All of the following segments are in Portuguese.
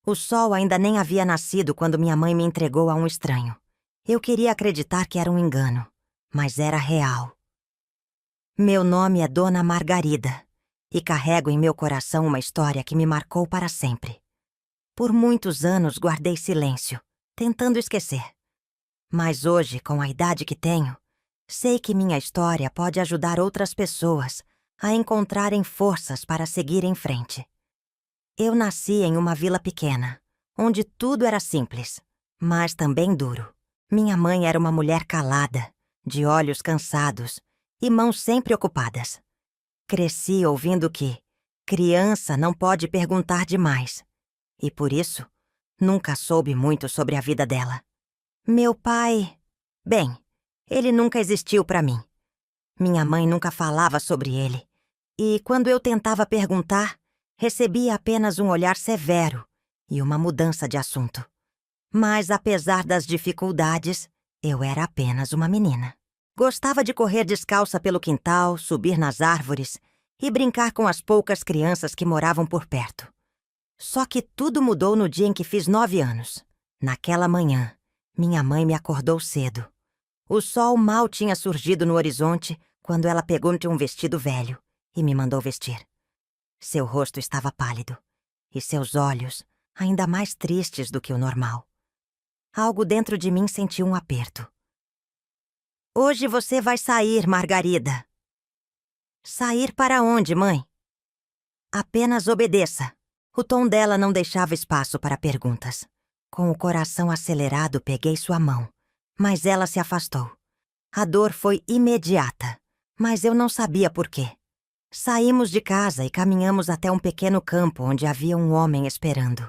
O sol ainda nem havia nascido quando minha mãe me entregou a um estranho. Eu queria acreditar que era um engano, mas era real. Meu nome é Dona Margarida e carrego em meu coração uma história que me marcou para sempre. Por muitos anos guardei silêncio, tentando esquecer. Mas hoje, com a idade que tenho, sei que minha história pode ajudar outras pessoas a encontrarem forças para seguir em frente. Eu nasci em uma vila pequena, onde tudo era simples, mas também duro. Minha mãe era uma mulher calada, de olhos cansados e mãos sempre ocupadas. Cresci ouvindo que criança não pode perguntar demais, e por isso nunca soube muito sobre a vida dela. Meu pai... Bem, ele nunca existiu para mim. Minha mãe nunca falava sobre ele, e quando eu tentava perguntar, recebia apenas um olhar severo e uma mudança de assunto. Mas, apesar das dificuldades, eu era apenas uma menina. Gostava de correr descalça pelo quintal, subir nas árvores e brincar com as poucas crianças que moravam por perto. Só que tudo mudou no dia em que fiz 9 anos. Naquela manhã, minha mãe me acordou cedo. O sol mal tinha surgido no horizonte quando ela pegou-me um vestido velho e me mandou vestir. Seu rosto estava pálido e seus olhos ainda mais tristes do que o normal. Algo dentro de mim sentiu um aperto. Hoje você vai sair, Margarida. Sair para onde, mãe? Apenas obedeça. O tom dela não deixava espaço para perguntas. Com o coração acelerado, peguei sua mão, mas ela se afastou. A dor foi imediata, mas eu não sabia por quê. Saímos de casa e caminhamos até um pequeno campo onde havia um homem esperando.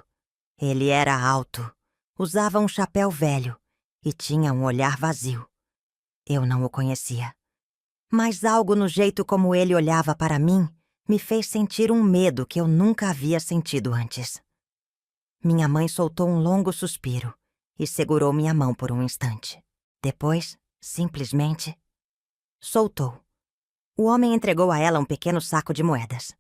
Ele era alto, usava um chapéu velho e tinha um olhar vazio. Eu não o conhecia. Mas algo no jeito como ele olhava para mim me fez sentir um medo que eu nunca havia sentido antes. Minha mãe soltou um longo suspiro e segurou minha mão por um instante. Depois, simplesmente, soltou. O homem entregou a ela um pequeno saco de moedas.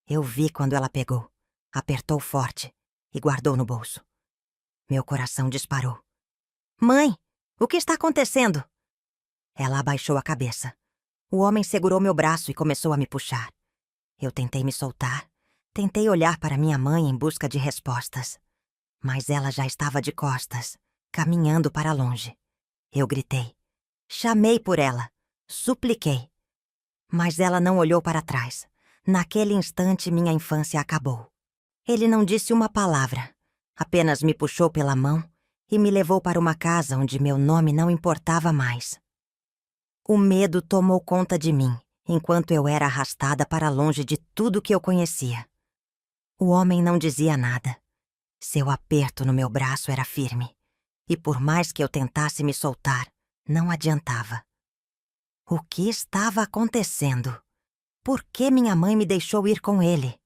Eu vi quando ela pegou, apertou forte e guardou no bolso. Meu coração disparou. Mãe, o que está acontecendo? Ela abaixou a cabeça. O homem segurou meu braço e começou a me puxar. Eu tentei me soltar, tentei olhar para minha mãe em busca de respostas. Mas ela já estava de costas, caminhando para longe. Eu gritei. Chamei por ela. Supliquei. Mas ela não olhou para trás. Naquele instante, minha infância acabou. Ele não disse uma palavra. Apenas me puxou pela mão e me levou para uma casa onde meu nome não importava mais. O medo tomou conta de mim, enquanto eu era arrastada para longe de tudo que eu conhecia. O homem não dizia nada. Seu aperto no meu braço era firme, e por mais que eu tentasse me soltar, não adiantava. O que estava acontecendo? Por que minha mãe me deixou ir com ele?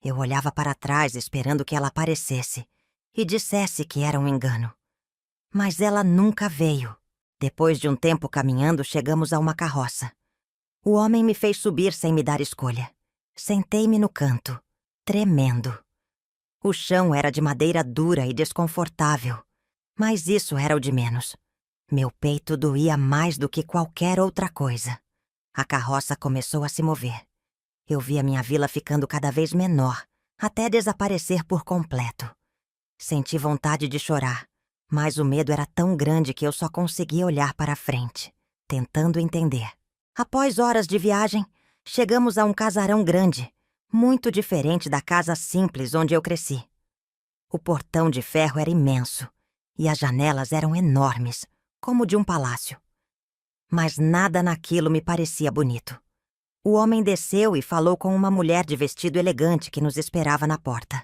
Eu olhava para trás esperando que ela aparecesse e dissesse que era um engano. Mas ela nunca veio. Depois de um tempo caminhando, chegamos a uma carroça. O homem me fez subir sem me dar escolha. Sentei-me no canto, tremendo. O chão era de madeira dura e desconfortável, mas isso era o de menos. Meu peito doía mais do que qualquer outra coisa. A carroça começou a se mover. Eu vi a minha vila ficando cada vez menor, até desaparecer por completo. Senti vontade de chorar, mas o medo era tão grande que eu só conseguia olhar para a frente, tentando entender. Após horas de viagem, chegamos a um casarão grande, muito diferente da casa simples onde eu cresci. O portão de ferro era imenso, e as janelas eram enormes, como de um palácio. Mas nada naquilo me parecia bonito. O homem desceu e falou com uma mulher de vestido elegante que nos esperava na porta.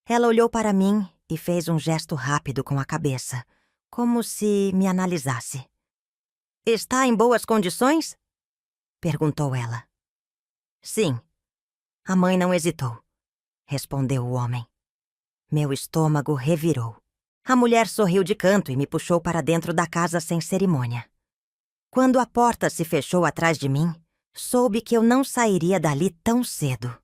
Ela olhou para mim e fez um gesto rápido com a cabeça, como se me analisasse. Está em boas condições? Perguntou ela. Sim. A mãe não hesitou. Respondeu o homem. Meu estômago revirou. A mulher sorriu de canto e me puxou para dentro da casa sem cerimônia. Quando a porta se fechou atrás de mim, soube que eu não sairia dali tão cedo.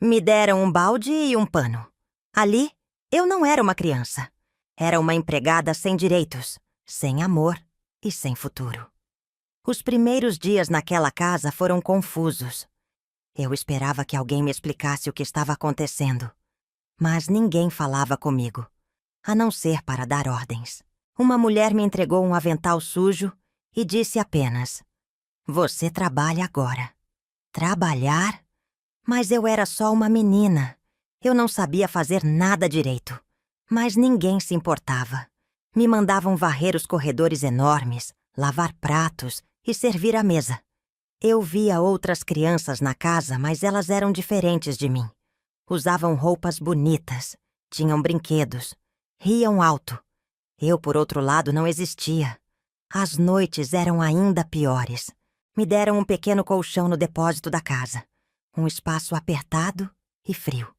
Me deram um balde e um pano. Ali, eu não era uma criança. Era uma empregada sem direitos, sem amor e sem futuro. Os primeiros dias naquela casa foram confusos. Eu esperava que alguém me explicasse o que estava acontecendo. Mas ninguém falava comigo, a não ser para dar ordens. Uma mulher me entregou um avental sujo e disse apenas: "Você trabalha agora." Trabalhar? Mas eu era só uma menina. Eu não sabia fazer nada direito. Mas ninguém se importava. Me mandavam varrer os corredores enormes, lavar pratos e servir a mesa. Eu via outras crianças na casa, mas elas eram diferentes de mim. Usavam roupas bonitas, tinham brinquedos, riam alto. Eu, por outro lado, não existia. As noites eram ainda piores. Me deram um pequeno colchão no depósito da casa. Um espaço apertado e frio.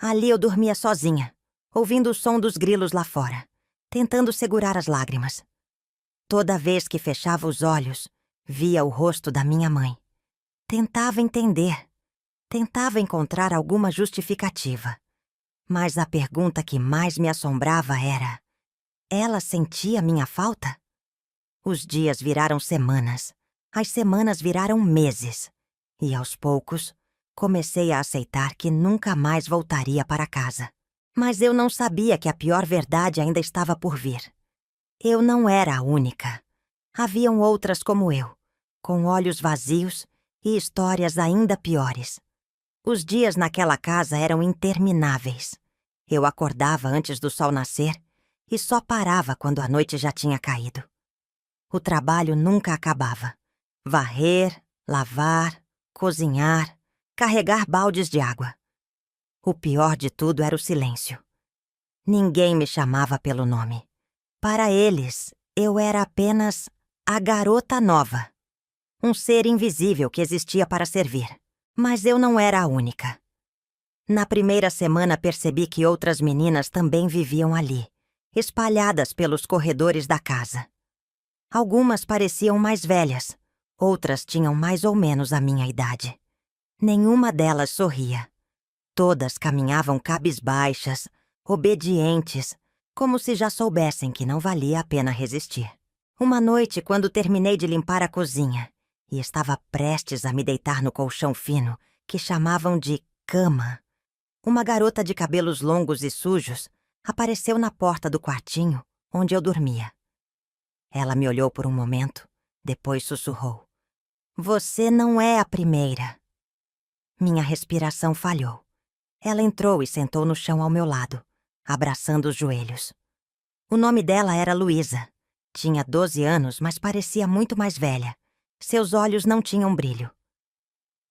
Ali eu dormia sozinha, ouvindo o som dos grilos lá fora, tentando segurar as lágrimas. Toda vez que fechava os olhos, via o rosto da minha mãe. Tentava entender. Tentava encontrar alguma justificativa. Mas a pergunta que mais me assombrava era: ela sentia minha falta? Os dias viraram semanas. As semanas viraram meses. E aos poucos, comecei a aceitar que nunca mais voltaria para casa. Mas eu não sabia que a pior verdade ainda estava por vir. Eu não era a única. Haviam outras como eu, com olhos vazios e histórias ainda piores. Os dias naquela casa eram intermináveis. Eu acordava antes do sol nascer e só parava quando a noite já tinha caído. O trabalho nunca acabava. Varrer, lavar, cozinhar, carregar baldes de água. O pior de tudo era o silêncio. Ninguém me chamava pelo nome. Para eles, eu era apenas a garota nova. Um ser invisível que existia para servir. Mas eu não era a única. Na primeira semana percebi que outras meninas também viviam ali, espalhadas pelos corredores da casa. Algumas pareciam mais velhas, outras tinham mais ou menos a minha idade. Nenhuma delas sorria. Todas caminhavam cabisbaixas, obedientes, como se já soubessem que não valia a pena resistir. Uma noite, quando terminei de limpar a cozinha e estava prestes a me deitar no colchão fino, que chamavam de cama, uma garota de cabelos longos e sujos apareceu na porta do quartinho onde eu dormia. Ela me olhou por um momento, depois sussurrou: "Você não é a primeira." Minha respiração falhou. Ela entrou e sentou no chão ao meu lado, abraçando os joelhos. O nome dela era Luísa. Tinha 12 anos, mas parecia muito mais velha. Seus olhos não tinham brilho.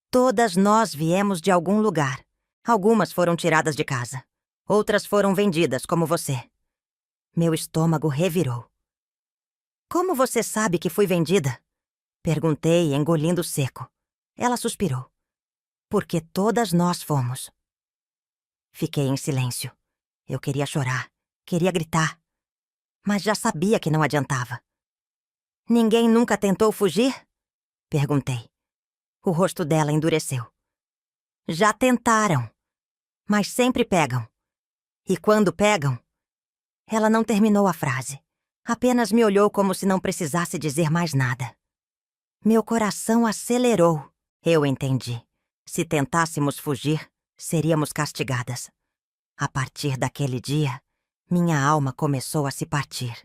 Todas nós viemos de algum lugar. Algumas foram tiradas de casa. Outras foram vendidas, como você. Meu estômago revirou. "Como você sabe que fui vendida?" Perguntei, engolindo seco. Ela suspirou. "Porque todas nós fomos." Fiquei em silêncio. Eu queria chorar, queria gritar. Mas já sabia que não adiantava. "Ninguém nunca tentou fugir?" Perguntei. O rosto dela endureceu. "Já tentaram, mas sempre pegam. E quando pegam..." Ela não terminou a frase. Apenas me olhou como se não precisasse dizer mais nada. Meu coração acelerou. Eu entendi. Se tentássemos fugir, seríamos castigadas. A partir daquele dia, minha alma começou a se partir.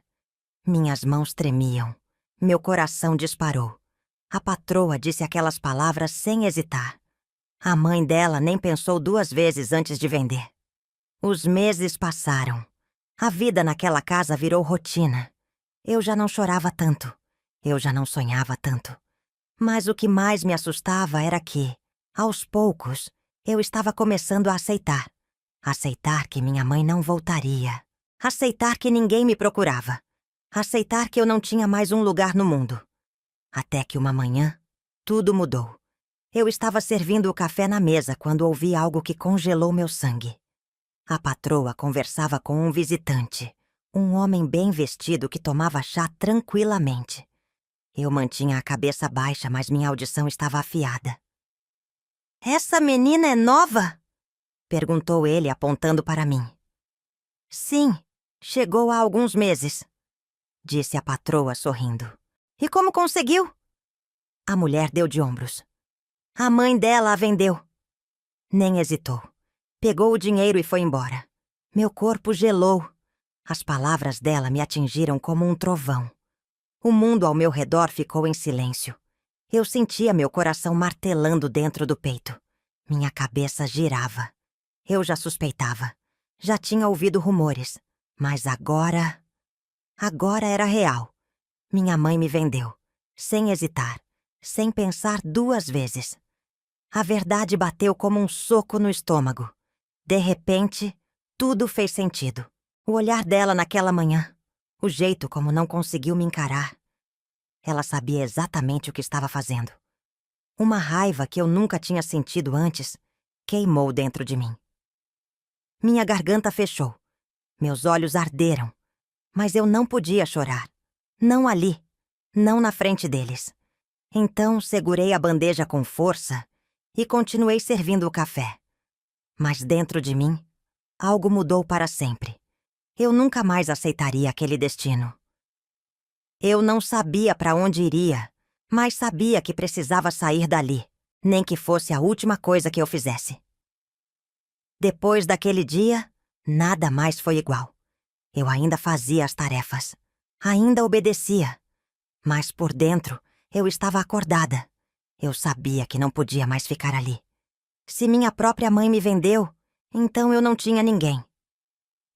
Minhas mãos tremiam. Meu coração disparou. A patroa disse aquelas palavras sem hesitar. A mãe dela nem pensou 2 vezes antes de vender. Os meses passaram. A vida naquela casa virou rotina. Eu já não chorava tanto. Eu já não sonhava tanto. Mas o que mais me assustava era que, aos poucos, eu estava começando a aceitar. Aceitar que minha mãe não voltaria. Aceitar que ninguém me procurava. Aceitar que eu não tinha mais um lugar no mundo. Até que uma manhã, tudo mudou. Eu estava servindo o café na mesa quando ouvi algo que congelou meu sangue. A patroa conversava com um visitante, um homem bem vestido que tomava chá tranquilamente. Eu mantinha a cabeça baixa, mas minha audição estava afiada. "Essa menina é nova?" Perguntou ele, apontando para mim. Sim, chegou há alguns meses, disse a patroa, sorrindo. E como conseguiu? A mulher deu de ombros. A mãe dela a vendeu. Nem hesitou. Pegou o dinheiro e foi embora. Meu corpo gelou. As palavras dela me atingiram como um trovão. O mundo ao meu redor ficou em silêncio. Eu sentia meu coração martelando dentro do peito. Minha cabeça girava. Eu já suspeitava. Já tinha ouvido rumores. Mas agora... Agora era real. Minha mãe me vendeu. Sem hesitar. Sem pensar duas vezes. A verdade bateu como um soco no estômago. De repente, tudo fez sentido. O olhar dela naquela manhã. O jeito como não conseguiu me encarar. Ela sabia exatamente o que estava fazendo. Uma raiva que eu nunca tinha sentido antes queimou dentro de mim. Minha garganta fechou. Meus olhos arderam. Mas eu não podia chorar. Não ali. Não na frente deles. Então segurei a bandeja com força e continuei servindo o café. Mas dentro de mim, algo mudou para sempre. Eu nunca mais aceitaria aquele destino. Eu não sabia para onde iria, mas sabia que precisava sair dali, nem que fosse a última coisa que eu fizesse. Depois daquele dia, nada mais foi igual. Eu ainda fazia as tarefas, ainda obedecia, mas por dentro eu estava acordada. Eu sabia que não podia mais ficar ali. Se minha própria mãe me vendeu, então eu não tinha ninguém.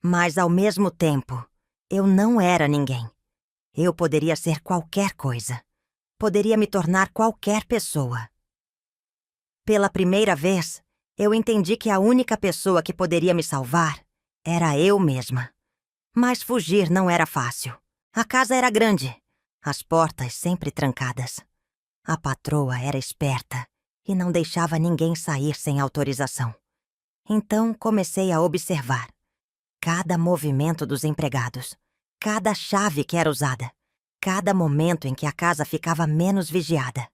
Mas ao mesmo tempo, eu não era ninguém. Eu poderia ser qualquer coisa. Poderia me tornar qualquer pessoa. Pela primeira vez, eu entendi que a única pessoa que poderia me salvar era eu mesma. Mas fugir não era fácil. A casa era grande, as portas sempre trancadas. A patroa era esperta e não deixava ninguém sair sem autorização. Então comecei a observar cada movimento dos empregados, cada chave que era usada, cada momento em que a casa ficava menos vigiada.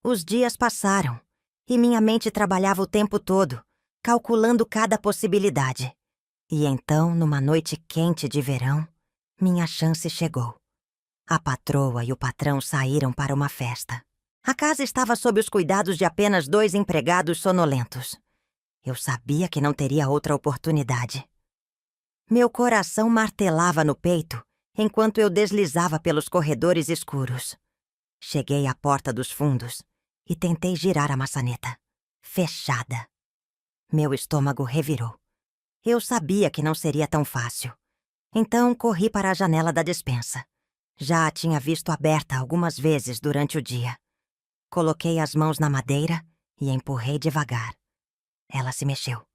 Os dias passaram e minha mente trabalhava o tempo todo, calculando cada possibilidade. E então, numa noite quente de verão, minha chance chegou. A patroa e o patrão saíram para uma festa. A casa estava sob os cuidados de apenas 2 empregados sonolentos. Eu sabia que não teria outra oportunidade. Meu coração martelava no peito enquanto eu deslizava pelos corredores escuros. Cheguei à porta dos fundos e tentei girar a maçaneta. Fechada. Meu estômago revirou. Eu sabia que não seria tão fácil. Então corri para a janela da despensa. Já a tinha visto aberta algumas vezes durante o dia. Coloquei as mãos na madeira e empurrei devagar. Ela se mexeu.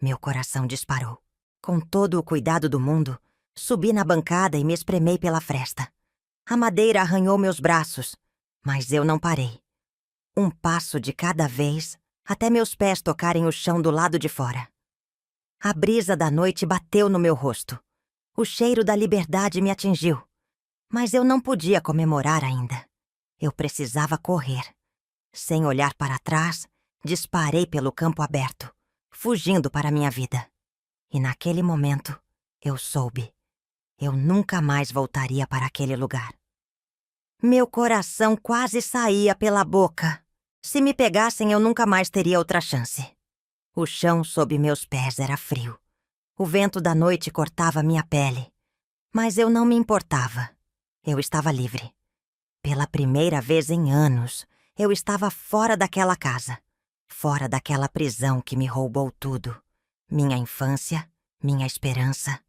Meu coração disparou. Com todo o cuidado do mundo, subi na bancada e me espremei pela fresta. A madeira arranhou meus braços, mas eu não parei. Um passo de cada vez, até meus pés tocarem o chão do lado de fora. A brisa da noite bateu no meu rosto. O cheiro da liberdade me atingiu. Mas eu não podia comemorar ainda. Eu precisava correr. Sem olhar para trás, disparei pelo campo aberto, fugindo para minha vida. E naquele momento, eu soube. Eu nunca mais voltaria para aquele lugar. Meu coração quase saía pela boca. Se me pegassem, eu nunca mais teria outra chance. O chão sob meus pés era frio. O vento da noite cortava minha pele. Mas eu não me importava. Eu estava livre. Pela primeira vez em anos, eu estava fora daquela casa. Fora daquela prisão que me roubou tudo. Minha infância, minha esperança,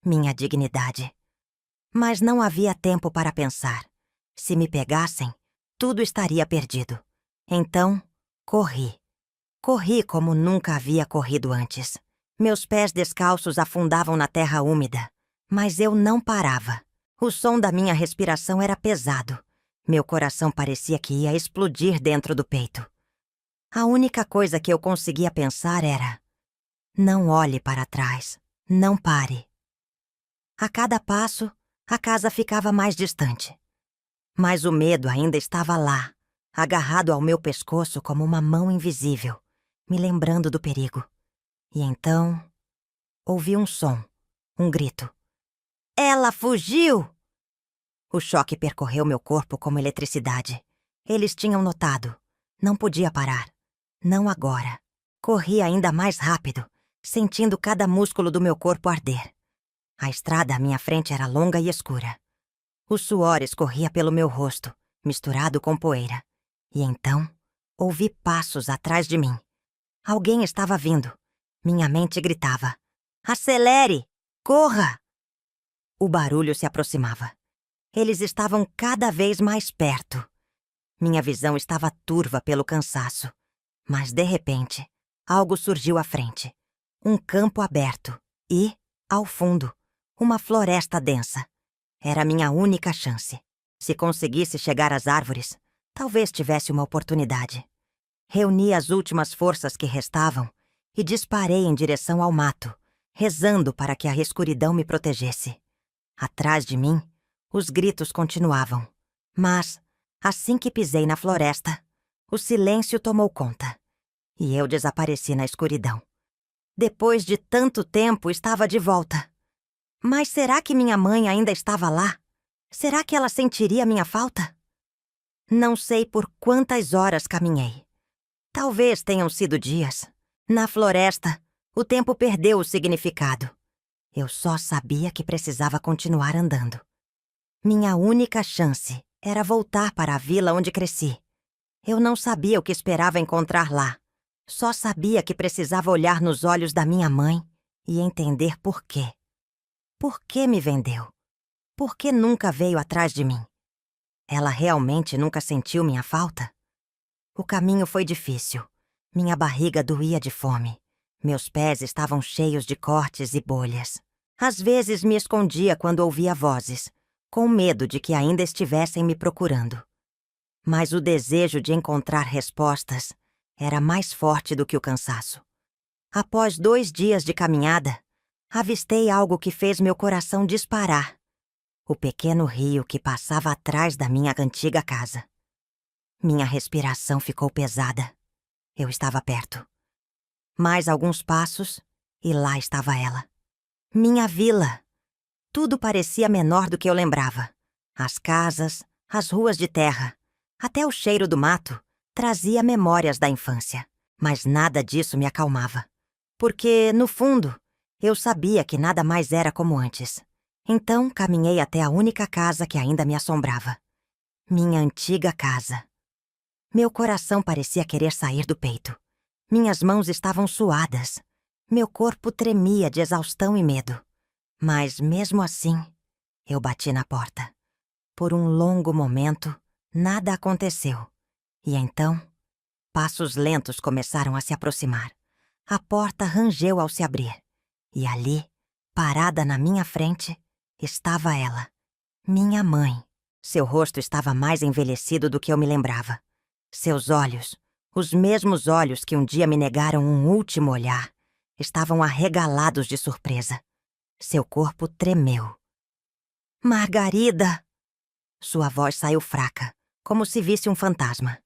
minha dignidade. Mas não havia tempo para pensar. Se me pegassem, tudo estaria perdido. Então, corri. Corri como nunca havia corrido antes. Meus pés descalços afundavam na terra úmida. Mas eu não parava. O som da minha respiração era pesado. Meu coração parecia que ia explodir dentro do peito. A única coisa que eu conseguia pensar era: não olhe para trás, não pare. A cada passo, a casa ficava mais distante. Mas o medo ainda estava lá, agarrado ao meu pescoço como uma mão invisível, me lembrando do perigo. E então, ouvi um som, um grito. Ela fugiu! O choque percorreu meu corpo como eletricidade. Eles tinham notado. Não podia parar. Não agora. Corri ainda mais rápido, sentindo cada músculo do meu corpo arder. A estrada à minha frente era longa e escura. O suor escorria pelo meu rosto, misturado com poeira. E então, ouvi passos atrás de mim. Alguém estava vindo. Minha mente gritava. Acelere! Corra! O barulho se aproximava. Eles estavam cada vez mais perto. Minha visão estava turva pelo cansaço. Mas, de repente, algo surgiu à frente. Um campo aberto e, ao fundo, uma floresta densa. Era a minha única chance. Se conseguisse chegar às árvores, talvez tivesse uma oportunidade. Reuni as últimas forças que restavam e disparei em direção ao mato, rezando para que a escuridão me protegesse. Atrás de mim, os gritos continuavam. Mas, assim que pisei na floresta, o silêncio tomou conta. E eu desapareci na escuridão. Depois de tanto tempo, estava de volta. Mas será que minha mãe ainda estava lá? Será que ela sentiria minha falta? Não sei por quantas horas caminhei. Talvez tenham sido dias. Na floresta, o tempo perdeu o significado. Eu só sabia que precisava continuar andando. Minha única chance era voltar para a vila onde cresci. Eu não sabia o que esperava encontrar lá. Só sabia que precisava olhar nos olhos da minha mãe e entender por quê. Por que me vendeu? Por que nunca veio atrás de mim? Ela realmente nunca sentiu minha falta? O caminho foi difícil. Minha barriga doía de fome. Meus pés estavam cheios de cortes e bolhas. Às vezes me escondia quando ouvia vozes, com medo de que ainda estivessem me procurando. Mas o desejo de encontrar respostas era mais forte do que o cansaço. Após 2 dias de caminhada, avistei algo que fez meu coração disparar. O pequeno rio que passava atrás da minha antiga casa. Minha respiração ficou pesada. Eu estava perto. Mais alguns passos e lá estava ela. Minha vila. Tudo parecia menor do que eu lembrava. As casas, as ruas de terra, até o cheiro do mato trazia memórias da infância. Mas nada disso me acalmava. Porque, no fundo, eu sabia que nada mais era como antes. Então, caminhei até a única casa que ainda me assombrava. Minha antiga casa. Meu coração parecia querer sair do peito. Minhas mãos estavam suadas. Meu corpo tremia de exaustão e medo. Mas, mesmo assim, eu bati na porta. Por um longo momento, nada aconteceu. E então, passos lentos começaram a se aproximar. A porta rangeu ao se abrir. E ali, parada na minha frente, estava ela. Minha mãe. Seu rosto estava mais envelhecido do que eu me lembrava. Seus olhos, os mesmos olhos que um dia me negaram um último olhar, estavam arregalados de surpresa. Seu corpo tremeu. Margarida! Sua voz saiu fraca, como se visse um fantasma.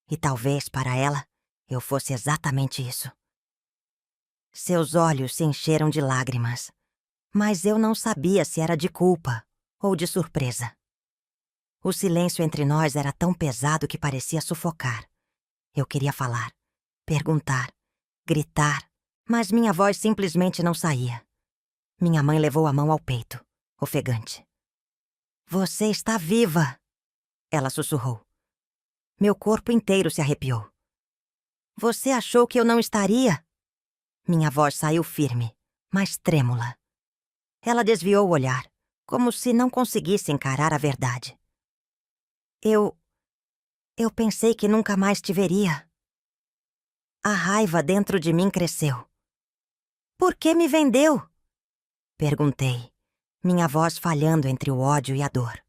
E talvez, para ela, eu fosse exatamente isso. Seus olhos se encheram de lágrimas, mas eu não sabia se era de culpa ou de surpresa. O silêncio entre nós era tão pesado que parecia sufocar. Eu queria falar, perguntar, gritar, mas minha voz simplesmente não saía. Minha mãe levou a mão ao peito, ofegante. Você está viva! Ela sussurrou. Meu corpo inteiro se arrepiou. Você achou que eu não estaria? Minha voz saiu firme, mas trêmula. Ela desviou o olhar, como se não conseguisse encarar a verdade. Eu pensei que nunca mais te veria. A raiva dentro de mim cresceu. Por que me vendeu? Perguntei, minha voz falhando entre o ódio e a dor.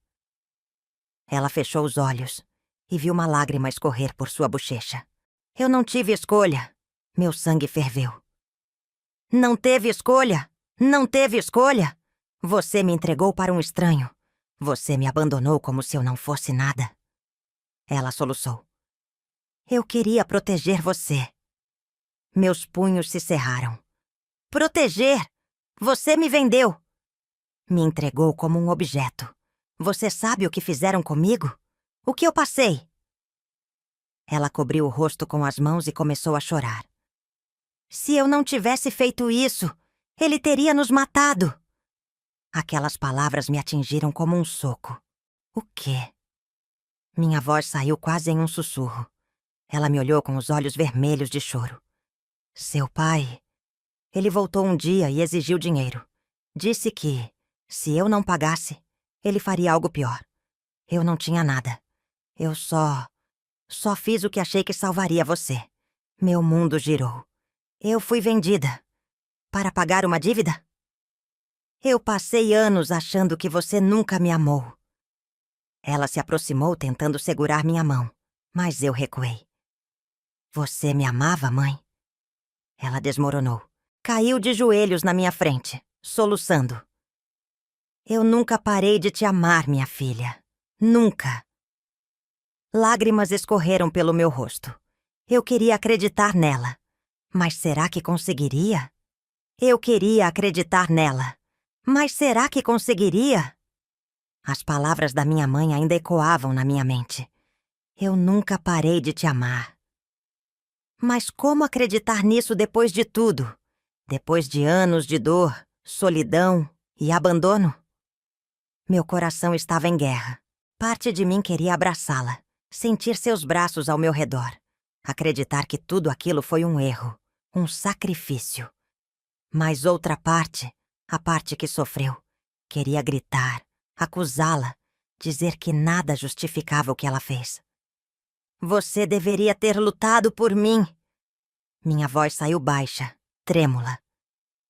Ela fechou os olhos e viu uma lágrima escorrer por sua bochecha. Eu não tive escolha. Meu sangue ferveu. Não teve escolha! Não teve escolha! Você me entregou para um estranho. Você me abandonou como se eu não fosse nada. Ela soluçou. Eu queria proteger você. Meus punhos se cerraram. Proteger! Você me vendeu! Me entregou como um objeto. Você sabe o que fizeram comigo? O que eu passei? Ela cobriu o rosto com as mãos e começou a chorar. Se eu não tivesse feito isso, ele teria nos matado. Aquelas palavras me atingiram como um soco. O quê? Minha voz saiu quase em um sussurro. Ela me olhou com os olhos vermelhos de choro. Seu pai... Ele voltou um dia e exigiu dinheiro. Disse que, se eu não pagasse, ele faria algo pior. Eu não tinha nada. Eu só fiz o que achei que salvaria você. Meu mundo girou. Eu fui vendida. Para pagar uma dívida? Eu passei anos achando que você nunca me amou. Ela se aproximou tentando segurar minha mão, mas eu recuei. Você me amava, mãe? Ela desmoronou. Caiu de joelhos na minha frente, soluçando. Eu nunca parei de te amar, minha filha. Nunca. Lágrimas escorreram pelo meu rosto. Eu queria acreditar nela. Mas será que conseguiria? Eu queria acreditar nela. Mas será que conseguiria? As palavras da minha mãe ainda ecoavam na minha mente. Eu nunca parei de te amar. Mas como acreditar nisso depois de tudo? Depois de anos de dor, solidão e abandono? Meu coração estava em guerra. Parte de mim queria abraçá-la, sentir seus braços ao meu redor, acreditar que tudo aquilo foi um erro, um sacrifício. Mas outra parte, a parte que sofreu, queria gritar, acusá-la, dizer que nada justificava o que ela fez. Você deveria ter lutado por mim. Minha voz saiu baixa, trêmula.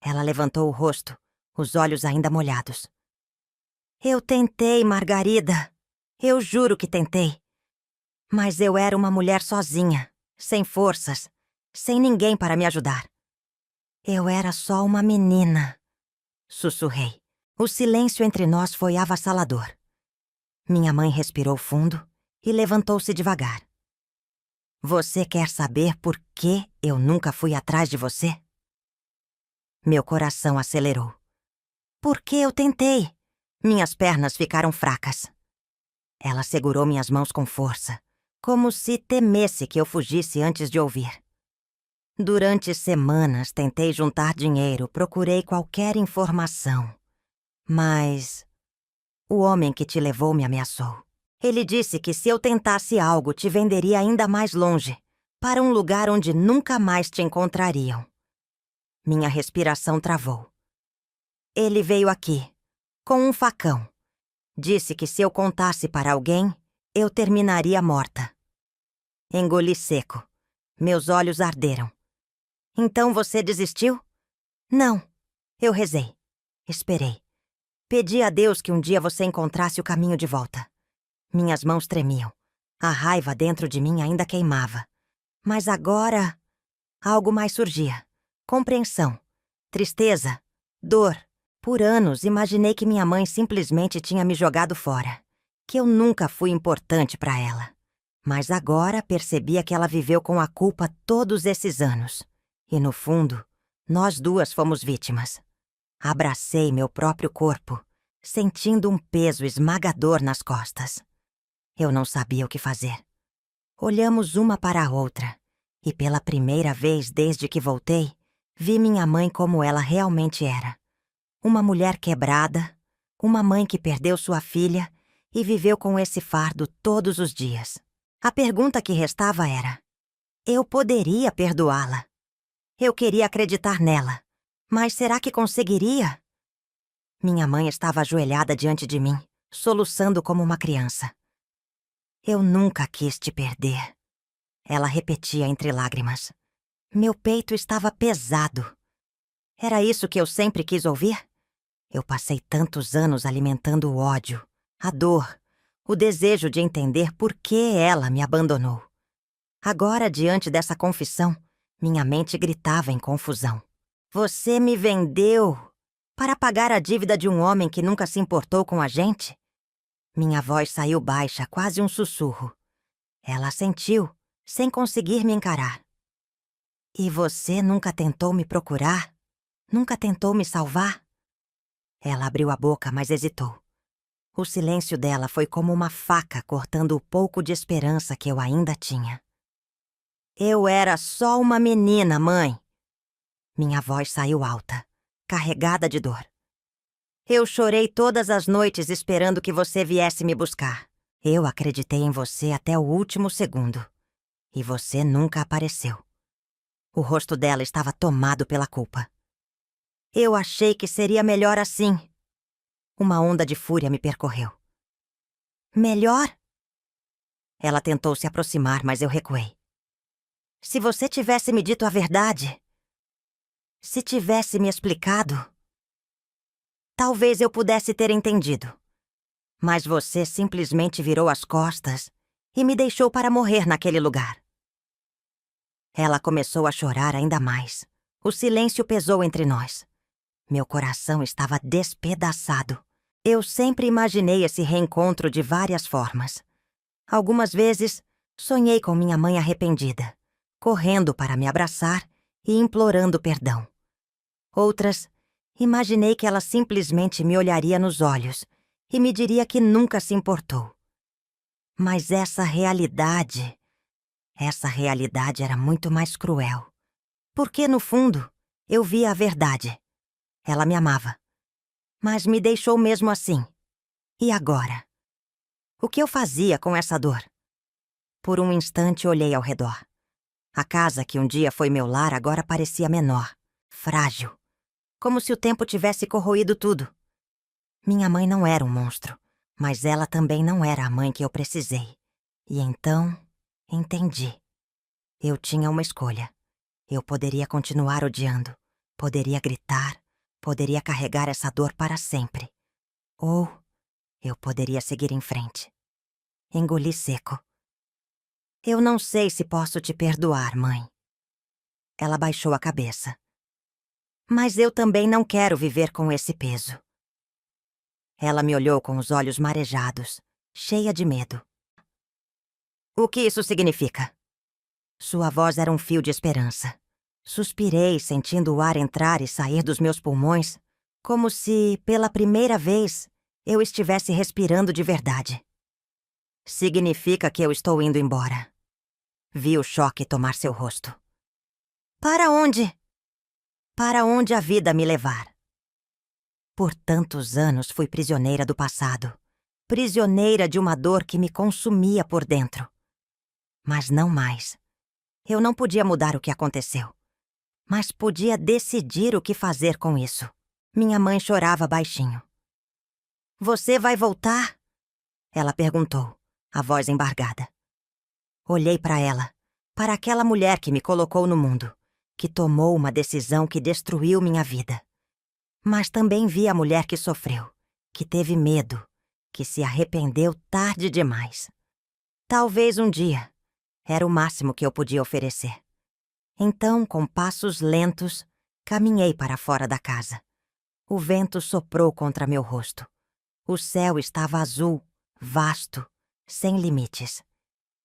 Ela levantou o rosto, os olhos ainda molhados. Eu tentei, Margarida. Eu juro que tentei. Mas eu era uma mulher sozinha, sem forças, sem ninguém para me ajudar. Eu era só uma menina. Sussurrei. O silêncio entre nós foi avassalador. Minha mãe respirou fundo e levantou-se devagar. Você quer saber por que eu nunca fui atrás de você? Meu coração acelerou. Porque eu tentei. Minhas pernas ficaram fracas. Ela segurou minhas mãos com força, como se temesse que eu fugisse antes de ouvir. Durante semanas tentei juntar dinheiro, procurei qualquer informação. Mas o homem que te levou me ameaçou. Ele disse que se eu tentasse algo, te venderia ainda mais longe, para um lugar onde nunca mais te encontrariam. Minha respiração travou. Ele veio aqui, com um facão. Disse que se eu contasse para alguém, eu terminaria morta. Engoli seco. Meus olhos arderam. Então você desistiu? Não. Eu rezei. Esperei. Pedi a Deus que um dia você encontrasse o caminho de volta. Minhas mãos tremiam. A raiva dentro de mim ainda queimava. Mas agora, algo mais surgia. Compreensão. Tristeza. Dor. Por anos, imaginei que minha mãe simplesmente tinha me jogado fora. Que eu nunca fui importante para ela. Mas agora percebia que ela viveu com a culpa todos esses anos. E no fundo, nós duas fomos vítimas. Abracei meu próprio corpo, sentindo um peso esmagador nas costas. Eu não sabia o que fazer. Olhamos uma para a outra, e pela primeira vez desde que voltei, vi minha mãe como ela realmente era. Uma mulher quebrada, uma mãe que perdeu sua filha e viveu com esse fardo todos os dias. A pergunta que restava era: eu poderia perdoá-la? Eu queria acreditar nela, mas será que conseguiria? Minha mãe estava ajoelhada diante de mim, soluçando como uma criança. Eu nunca quis te perder. Ela repetia entre lágrimas. Meu peito estava pesado. Era isso que eu sempre quis ouvir? Eu passei tantos anos alimentando o ódio, a dor, o desejo de entender por que ela me abandonou. Agora, diante dessa confissão, minha mente gritava em confusão. Você me vendeu para pagar a dívida de um homem que nunca se importou com a gente? Minha voz saiu baixa, quase um sussurro. Ela assentiu, sem conseguir me encarar. E você nunca tentou me procurar? Nunca tentou me salvar? Ela abriu a boca, mas hesitou. O silêncio dela foi como uma faca cortando o pouco de esperança que eu ainda tinha. Eu era só uma menina, mãe. Minha voz saiu alta, carregada de dor. Eu chorei todas as noites esperando que você viesse me buscar. Eu acreditei em você até o último segundo. E você nunca apareceu. O rosto dela estava tomado pela culpa. Eu achei que seria melhor assim. Uma onda de fúria me percorreu. Melhor? Ela tentou se aproximar, mas eu recuei. Se você tivesse me dito a verdade, se tivesse me explicado, talvez eu pudesse ter entendido. Mas você simplesmente virou as costas e me deixou para morrer naquele lugar. Ela começou a chorar ainda mais. O silêncio pesou entre nós. Meu coração estava despedaçado. Eu sempre imaginei esse reencontro de várias formas. Algumas vezes, sonhei com minha mãe arrependida, correndo para me abraçar e implorando perdão. Outras, imaginei que ela simplesmente me olharia nos olhos e me diria que nunca se importou. Mas essa realidade era muito mais cruel. Porque, no fundo, eu via a verdade. Ela me amava. Mas me deixou mesmo assim. E agora? O que eu fazia com essa dor? Por um instante olhei ao redor. A casa que um dia foi meu lar agora parecia menor, frágil. Como se o tempo tivesse corroído tudo. Minha mãe não era um monstro, mas ela também não era a mãe que eu precisei. E então, entendi. Eu tinha uma escolha. Eu poderia continuar odiando, poderia gritar, poderia carregar essa dor para sempre. Ou eu poderia seguir em frente. Engoli seco. Eu não sei se posso te perdoar, mãe. Ela baixou a cabeça. Mas eu também não quero viver com esse peso. Ela me olhou com os olhos marejados, cheia de medo. O que isso significa? Sua voz era um fio de esperança. Suspirei, sentindo o ar entrar e sair dos meus pulmões, como se, pela primeira vez, eu estivesse respirando de verdade. Significa que eu estou indo embora. Vi o choque tomar seu rosto. Para onde? Para onde a vida me levar. Por tantos anos fui prisioneira do passado. Prisioneira de uma dor que me consumia por dentro. Mas não mais. Eu não podia mudar o que aconteceu. Mas podia decidir o que fazer com isso. Minha mãe chorava baixinho. Você vai voltar? Ela perguntou, a voz embargada. Olhei para ela, para aquela mulher que me colocou no mundo, que tomou uma decisão que destruiu minha vida. Mas também vi a mulher que sofreu, que teve medo, que se arrependeu tarde demais. Talvez um dia. Era o máximo que eu podia oferecer. Então, com passos lentos, caminhei para fora da casa. O vento soprou contra meu rosto. O céu estava azul, vasto, sem limites.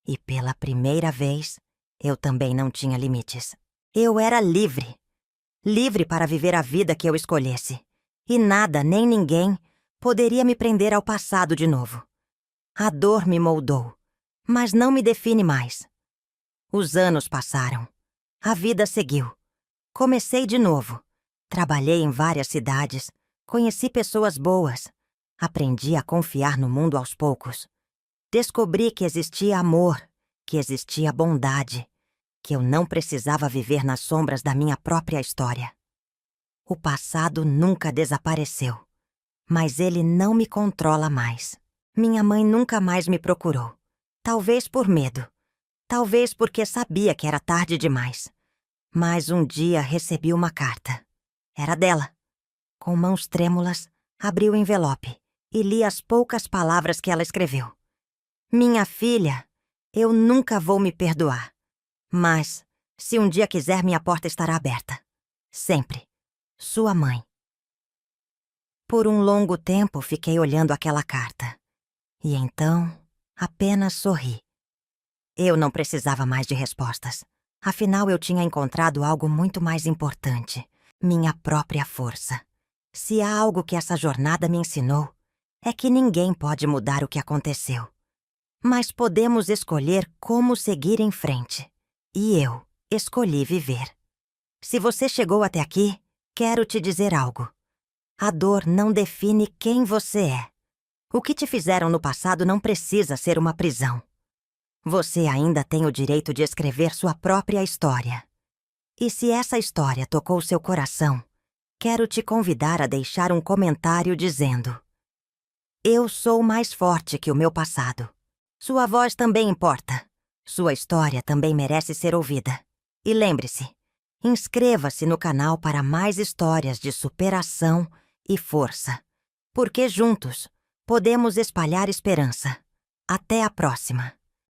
E pela primeira vez, eu também não tinha limites. Eu era livre. Livre para viver a vida que eu escolhesse. E nada, nem ninguém, poderia me prender ao passado de novo. A dor me moldou, mas não me define mais. Os anos passaram. A vida seguiu. Comecei de novo. Trabalhei em várias cidades. Conheci pessoas boas. Aprendi a confiar no mundo aos poucos. Descobri que existia amor, que existia bondade, que eu não precisava viver nas sombras da minha própria história. O passado nunca desapareceu, mas ele não me controla mais. Minha mãe nunca mais me procurou. Talvez por medo. Talvez porque sabia que era tarde demais. Mas um dia recebi uma carta. Era dela. Com mãos trêmulas, abri o envelope e li as poucas palavras que ela escreveu. Minha filha, eu nunca vou me perdoar. Mas, se um dia quiser, minha porta estará aberta. Sempre. Sua mãe. Por um longo tempo fiquei olhando aquela carta. E então, apenas sorri. Eu não precisava mais de respostas. Afinal, eu tinha encontrado algo muito mais importante. minha própria força. Se há algo que essa jornada me ensinou, é que ninguém pode mudar o que aconteceu. Mas podemos escolher como seguir em frente. E eu escolhi viver. Se você chegou até aqui, quero te dizer algo. A dor não define quem você é. O que te fizeram no passado não precisa ser uma prisão. Você ainda tem o direito de escrever sua própria história. E se essa história tocou seu coração, quero te convidar a deixar um comentário dizendo: eu sou mais forte que o meu passado. Sua voz também importa. Sua história também merece ser ouvida. E lembre-se, inscreva-se no canal para mais histórias de superação e força. Porque juntos podemos espalhar esperança. Até a próxima!